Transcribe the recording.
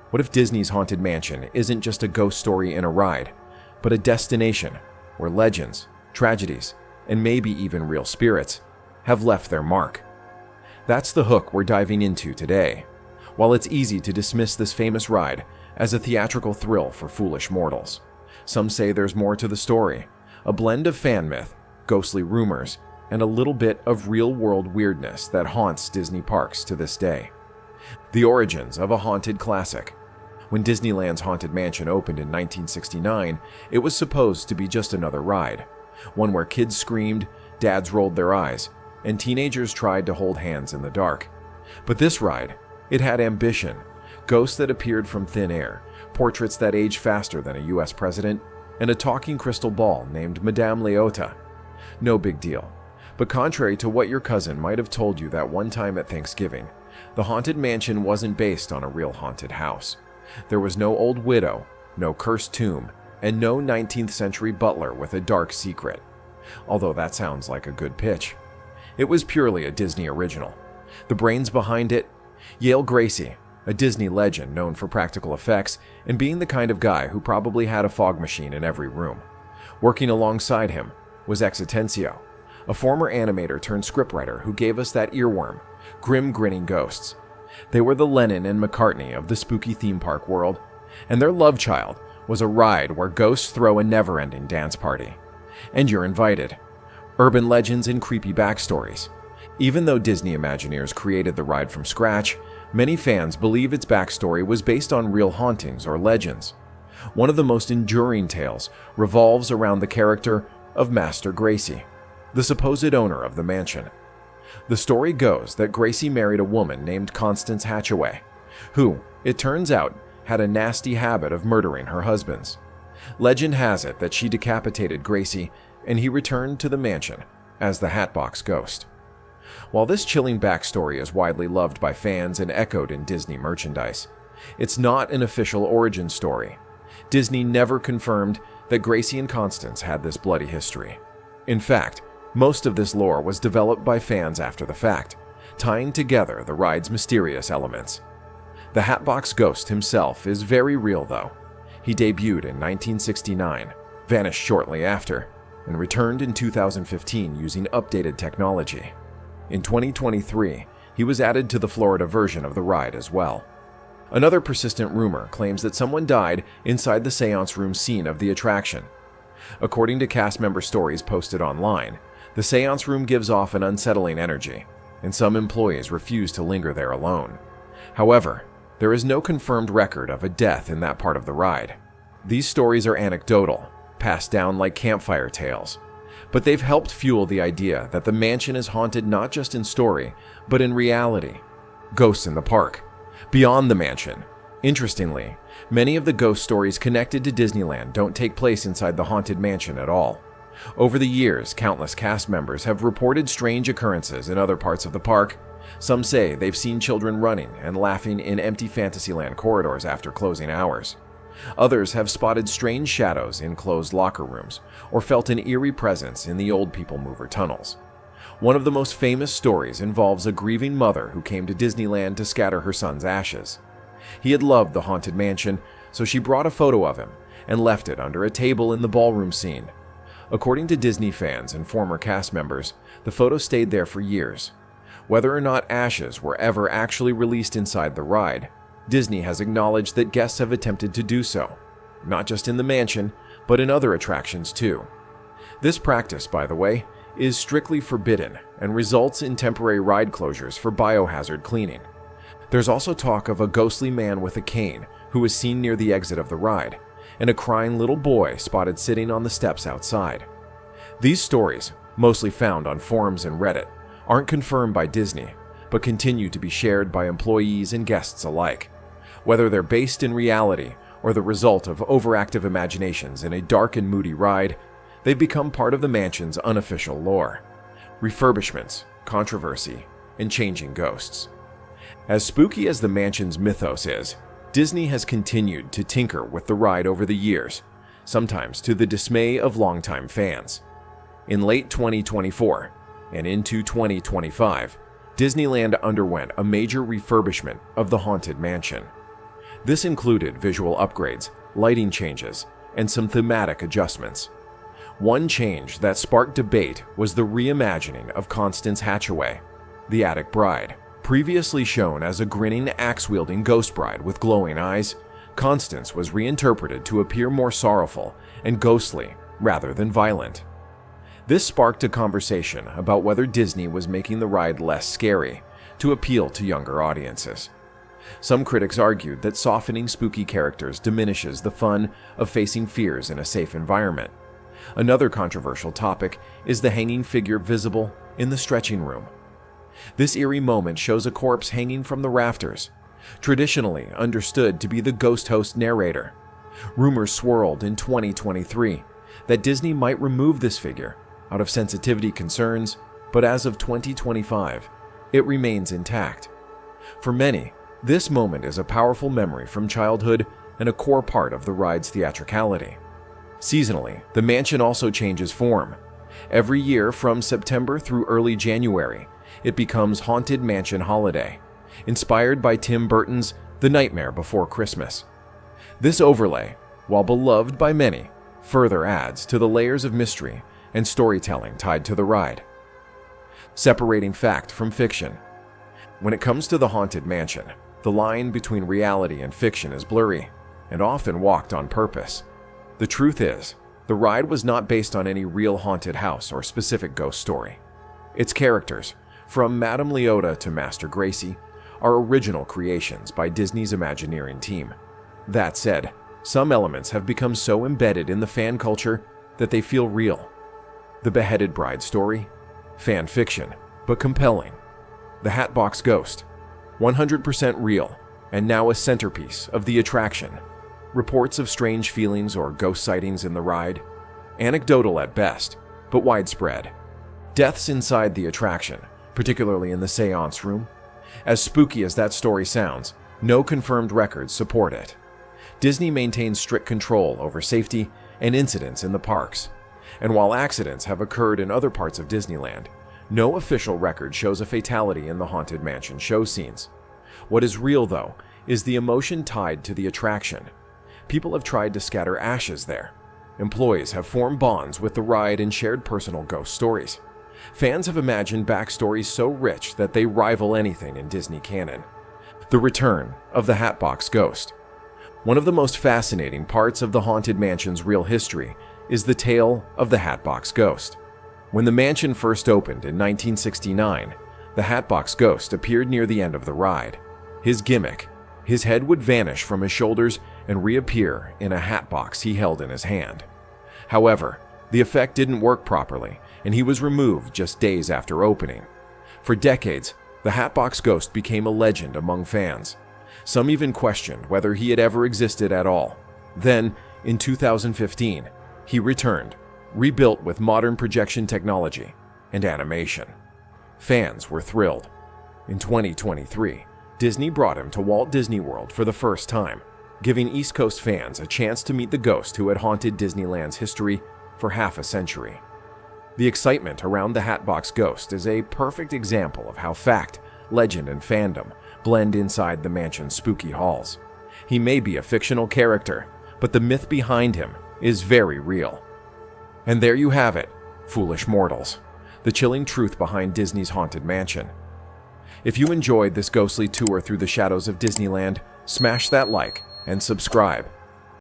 What if Disney's Haunted Mansion isn't just a ghost story in a ride, but a destination where legends, tragedies, and maybe even real spirits have left their mark? That's the hook we're diving into today. While it's easy to dismiss this famous ride as a theatrical thrill for foolish mortals, some say there's more to the story, a blend of fan myth, ghostly rumors, and a little bit of real-world weirdness that haunts Disney parks to this day. The origins of a haunted classic. When Disneyland's Haunted Mansion opened in 1969, it was supposed to be just another ride, one where kids screamed, dads rolled their eyes, and teenagers tried to hold hands in the dark. But this ride, it had ambition, ghosts that appeared from thin air, portraits that age faster than a US president, and a talking crystal ball named Madame Leota. No big deal. But contrary to what your cousin might have told you that one time at Thanksgiving, the Haunted Mansion wasn't based on a real haunted house. There was no old widow, no cursed tomb, and no 19th century butler with a dark secret. Although that sounds like a good pitch. It was purely a Disney original. The brains behind it, Yale Gracie, a Disney legend known for practical effects and being the kind of guy who probably had a fog machine in every room. Working alongside him was Atencio, a former animator turned scriptwriter who gave us that earworm, grim grinning ghosts. They were the Lennon and McCartney of the spooky theme park world, and their love child was a ride where ghosts throw a never-ending dance party. And you're invited. Urban legends and creepy backstories. Even though Disney Imagineers created the ride from scratch, many fans believe its backstory was based on real hauntings or legends. One of the most enduring tales revolves around the character of Master Gracey, the supposed owner of the mansion. The story goes that Gracey married a woman named Constance Hatchaway, who, it turns out, had a nasty habit of murdering her husbands. Legend has it that she decapitated Gracey, and he returned to the mansion as the Hatbox Ghost. While this chilling backstory is widely loved by fans and echoed in Disney merchandise, it's not an official origin story. Disney never confirmed that Gracey and Constance had this bloody history. In fact, most of this lore was developed by fans after the fact, tying together the ride's mysterious elements. The Hatbox Ghost himself is very real though. He debuted in 1969, vanished shortly after, and returned in 2015 using updated technology. In 2023, he was added to the Florida version of the ride as well. Another persistent rumor claims that someone died inside the seance room scene of the attraction. According to cast member stories posted online, the seance room gives off an unsettling energy, and some employees refuse to linger there alone. However, there is no confirmed record of a death in that part of the ride. These stories are anecdotal, passed down like campfire tales, but they've helped fuel the idea that the mansion is haunted not just in story, but in reality. Ghosts in the park, beyond the mansion. Interestingly, many of the ghost stories connected to Disneyland don't take place inside the Haunted Mansion at all. Over the years, countless cast members have reported strange occurrences in other parts of the park. Some say they've seen children running and laughing in empty Fantasyland corridors after closing hours. Others have spotted strange shadows in closed locker rooms or felt an eerie presence in the Old People Mover tunnels. One of the most famous stories involves a grieving mother who came to Disneyland to scatter her son's ashes. He had loved the Haunted Mansion, so she brought a photo of him and left it under a table in the ballroom scene. According to Disney fans and former cast members, the photo stayed there for years. Whether or not ashes were ever actually released inside the ride, Disney has acknowledged that guests have attempted to do so, not just in the mansion, but in other attractions too. This practice, by the way, is strictly forbidden and results in temporary ride closures for biohazard cleaning. There's also talk of a ghostly man with a cane who was seen near the exit of the ride, and a crying little boy spotted sitting on the steps outside. These stories, mostly found on forums and Reddit, aren't confirmed by Disney, but continue to be shared by employees and guests alike. Whether they're based in reality or the result of overactive imaginations in a dark and moody ride, they've become part of the mansion's unofficial lore. Refurbishments, controversy, and changing ghosts. As spooky as the mansion's mythos is, Disney has continued to tinker with the ride over the years, sometimes to the dismay of longtime fans. In late 2024 and into 2025, Disneyland underwent a major refurbishment of the Haunted Mansion. This included visual upgrades, lighting changes, and some thematic adjustments. One change that sparked debate was the reimagining of Constance Hatchaway, the attic bride. Previously shown as a grinning, axe-wielding ghost bride with glowing eyes, Constance was reinterpreted to appear more sorrowful and ghostly rather than violent. This sparked a conversation about whether Disney was making the ride less scary to appeal to younger audiences. Some critics argued that softening spooky characters diminishes the fun of facing fears in a safe environment. Another controversial topic is the hanging figure visible in the stretching room. This eerie moment shows a corpse hanging from the rafters, traditionally understood to be the ghost host narrator. Rumors swirled in 2023 that Disney might remove this figure out of sensitivity concerns, but as of 2025, it remains intact. For many, this moment is a powerful memory from childhood and a core part of the ride's theatricality. Seasonally, the mansion also changes form. Every year from September through early January, it becomes Haunted Mansion Holiday, inspired by Tim Burton's The Nightmare Before Christmas. This overlay, while beloved by many, further adds to the layers of mystery and storytelling tied to the ride. Separating fact from fiction. When it comes to the Haunted Mansion, the line between reality and fiction is blurry and often walked on purpose. The truth is, the ride was not based on any real haunted house or specific ghost story. Its characters, from Madame Leota to Master Gracie, are original creations by Disney's Imagineering team. That said, some elements have become so embedded in the fan culture that they feel real. The Beheaded Bride story? Fan fiction, but compelling. The Hatbox Ghost? 100% real, and now a centerpiece of the attraction. Reports of strange feelings or ghost sightings in the ride? Anecdotal at best, but widespread. Deaths inside the attraction, particularly in the seance room? As spooky as that story sounds, no confirmed records support it. Disney maintains strict control over safety and incidents in the parks. And while accidents have occurred in other parts of Disneyland, no official record shows a fatality in the Haunted Mansion show scenes. What is real, though, is the emotion tied to the attraction. People have tried to scatter ashes there. Employees have formed bonds with the ride and shared personal ghost stories. Fans have imagined backstories so rich that they rival anything in Disney canon. The return of the Hatbox Ghost. One of the most fascinating parts of the Haunted Mansion's real history is the tale of the Hatbox Ghost. When the mansion first opened in 1969, the Hatbox Ghost appeared near the end of the ride. His gimmick: his head would vanish from his shoulders and reappear in a hat box he held in his hand. However, the effect didn't work properly, and he was removed just days after opening. For decades, the Hatbox Ghost became a legend among fans. Some even questioned whether he had ever existed at all. Then, in 2015, he returned, rebuilt with modern projection technology and animation. Fans were thrilled. In 2023, Disney brought him to Walt Disney World for the first time, giving East Coast fans a chance to meet the ghost who had haunted Disneyland's history for half a century. The excitement around the Hatbox Ghost is a perfect example of how fact, legend, and fandom blend inside the mansion's spooky halls. He may be a fictional character, but the myth behind him is very real. And there you have it, foolish mortals, the chilling truth behind Disney's Haunted Mansion. If you enjoyed this ghostly tour through the shadows of Disneyland, smash that like and subscribe